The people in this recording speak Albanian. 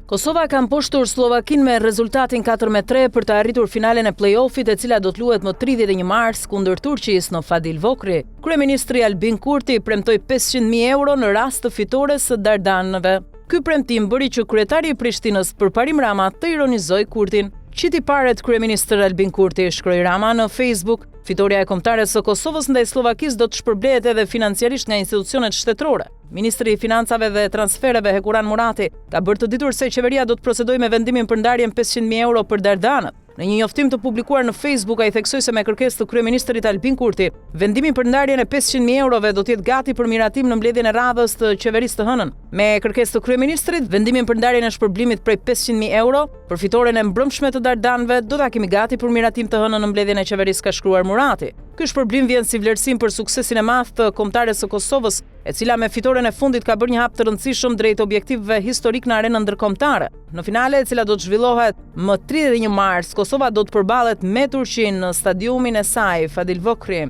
Kosova ka mposhtur Slovakin me rezultatin 4-3 për të arritur finalen e play-offit, e cila do të luhet më 31 mars kundër Turqisë në Fadil Vokri. Kryeministri Albin Kurti premtoi 500.000 euro në rast të fitores së Dardanëve. Ky premtim bëri që kryetari i Prishtinës Përparim Rama të ironizoi Kurtin. Qiti paret kryeministër Albin Kurti, shkroi Rama në Facebook. Fitoria e kombëtare së Kosovës ndaj Slovakisë do të shpërblehet edhe financiarisht nga institucionet shtetërore. Ministri i Financave dhe Transfereve Hekuran Murati ka bërë të ditur se qeveria do të procedojë me vendimin për ndarjen 500.000 euro për Dardanët. Në një njoftim të publikuar në Facebook, ai theksoi se me kërkesë të kryeministrit Albin Kurti, vendimi për ndarjen e 500.000 eurove do të jetë gati për miratim në mbledhjen e radhës të qeverisë të hënën. Me kërkesë të kryeministrit, vendimin për ndarjen e shpërblimit prej 500.000 euro për fitoren e mbrëmshme të Dardanëve do ta kemi gati për miratim të hënën në mbledhjen e qeverisë, ka shkruar Murati. Ky shpërblim vjen si vlerësim për suksesin e madh të kombëtares së Kosovës, e cila me fitoren e fundit ka bërë një hap të rëndësishëm drejt objektivëve historik në arenën ndërkombëtare. Në finale, e cila do të zhvillohet më 31 mars, Kosova do të përballet me Turqinë në stadiumin e saj Fadil Vokri.